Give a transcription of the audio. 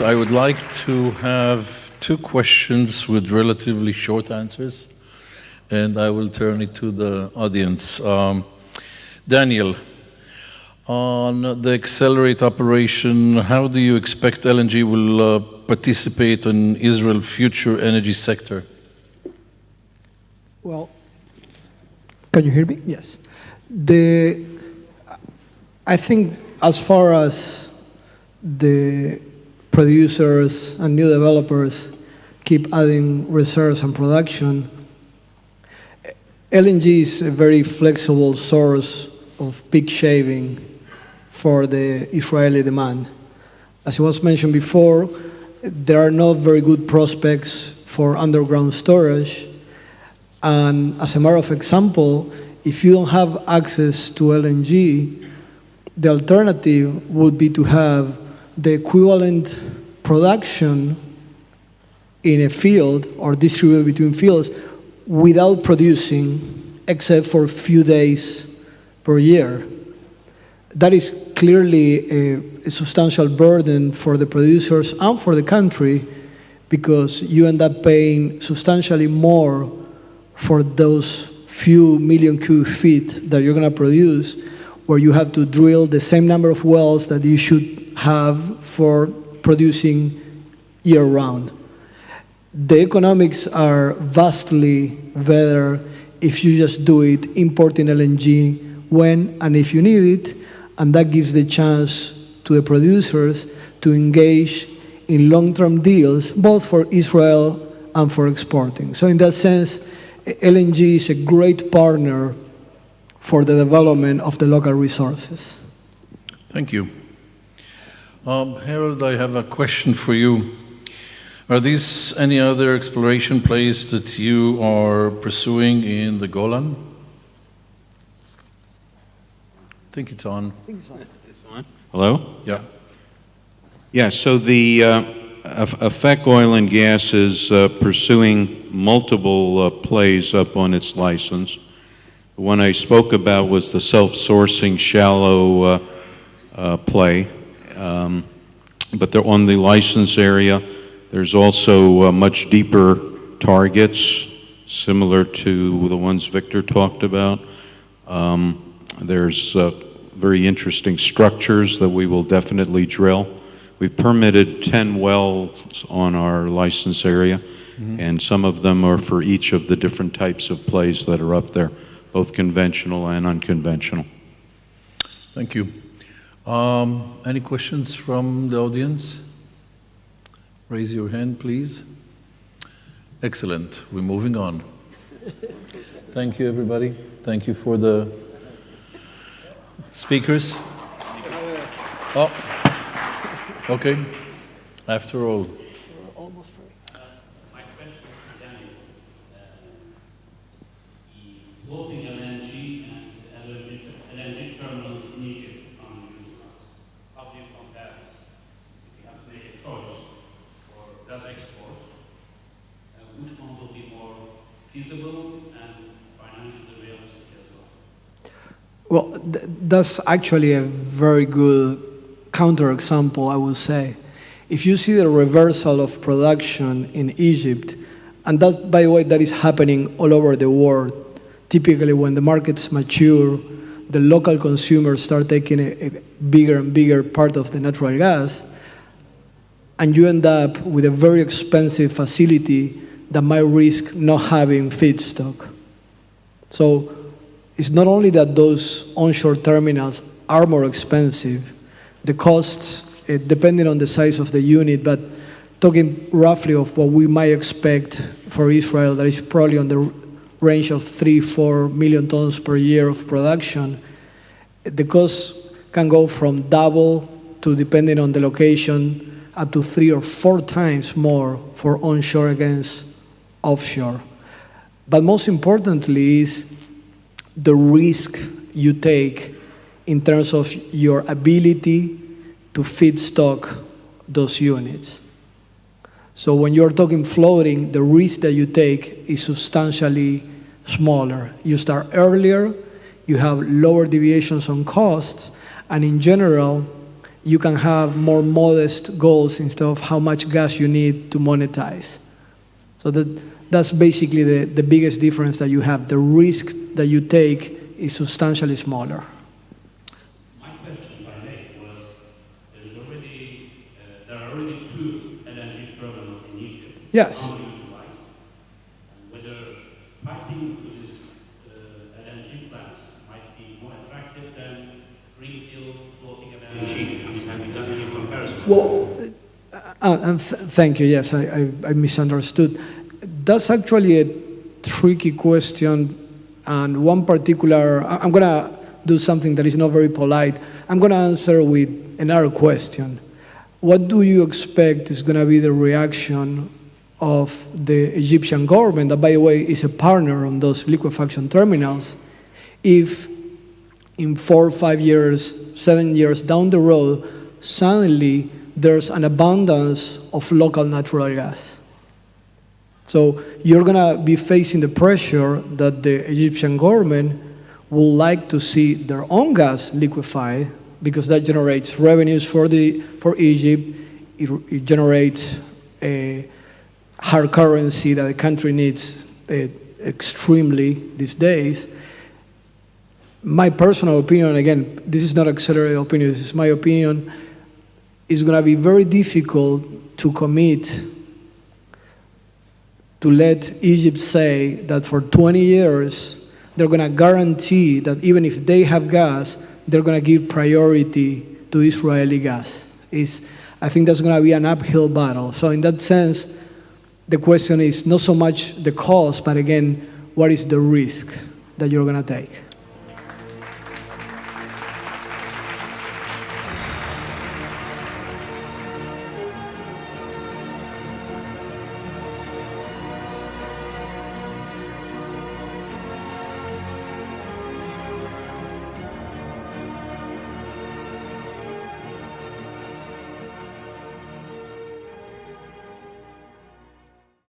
I would like to have two questions with relatively short answers, and I will turn it to the audience. Daniel, on the Accelerate operation, how do you expect LNG will participate in Israel's future energy sector? Well, can you hear me? Yes. I think as far as the producers and new developers keep adding reserves and production, LNG is a very flexible source of peak shaving for the Israeli demand. As it was mentioned before, there are not very good prospects for underground storage. And as a matter of example, if you don't have access to LNG, the alternative would be to have the equivalent production in a field or distributed between fields without producing except for a few days per year. That is clearly a substantial burden for the producers and for the country, because you end up paying substantially more for those few million cubic feet that you're going to produce, where you have to drill the same number of wells that you should have for producing year-round. The economics are vastly better if you just do it importing LNG when and if you need it, and that gives the chance to the producers to engage in long-term deals, both for Israel and for exporting. So in that sense, LNG is a great partner for the development of the local resources. Thank you. Harold, I have a question for you. Are these any other exploration plays that you are pursuing in the Golan? I think it's on. It's on. Hello? Yeah. Yeah, so the AFEC Oil and Gas is pursuing multiple plays up on its license. The one I spoke about was the self-sourcing shallow play. But they're on the license area. There's also much deeper targets, similar to the ones Victor talked about. There's very interesting structures that we will definitely drill. We've permitted 10 wells on our license area, and some of them are for each of the different types of plays that are up there, both conventional and unconventional. Thank you. Any questions from the audience? Raise your hand, please. Excellent. We're moving on. Thank you, everybody. Thank you for the speakers. Oh, okay. After all. My question to Daniel. The floating LNG and LNG terminals in Egypt on how do you compare this? If you have to make a choice for gas exports, which one will be more feasible and financially realistic as well? Well, that's actually a very good counterexample, I would say. If you see the reversal of production in Egypt, and that, by the way, that is happening all over the world. Typically, when the markets mature, the local consumers start taking a bigger and bigger part of the natural gas, and you end up with a very expensive facility that might risk not having feedstock. So it's not only that those onshore terminals are more expensive, the costs, depending on the size of the unit, but talking roughly of what we might expect for Israel, that is probably on the range of 3-4 million tons per year of production, the costs can go from double to, depending on the location, up to 3 or 4 times more for onshore against offshore. But most importantly is the risk you take in terms of your ability to feedstock those units. So when you're talking floating, the risk that you take is substantially smaller. You start earlier, you have lower deviations on costs, and in general, you can have more modest goals instead of how much gas you need to monetize. So that's basically the biggest difference that you have. The risk that you take is substantially smaller. My question, if I may, was there are already 2 LNG terminals in Egypt. Yes. Underutilized. And whether piping to these LNG plants might be more attractive than greenfield floating LNG. I mean, have you done any comparison? Well, thank you. Yes, I misunderstood. That's actually a tricky question, and one particular. I'm going to do something that is not very polite. I'm going to answer with another question. What do you expect is going to be the reaction of the Egyptian government, that, by the way, is a partner on those liquefaction terminals, if in 4 or 5 years, 7 years down the road, suddenly there's an abundance of local natural gas? So you're going to be facing the pressure that the Egyptian government would like to see their own gas liquefied, because that generates revenues for Egypt. It generates a hard currency that the country needs extremely these days. My personal opinion, again, this is not accelerated opinion, this is my opinion, is going to be very difficult to commit to let Egypt say that for 20 years they're going to guarantee that even if they have gas, they're going to give priority to Israeli gas. I think that's going to be an uphill battle. So in that sense, the question is not so much the cost, but again, what is the risk that you're going to take?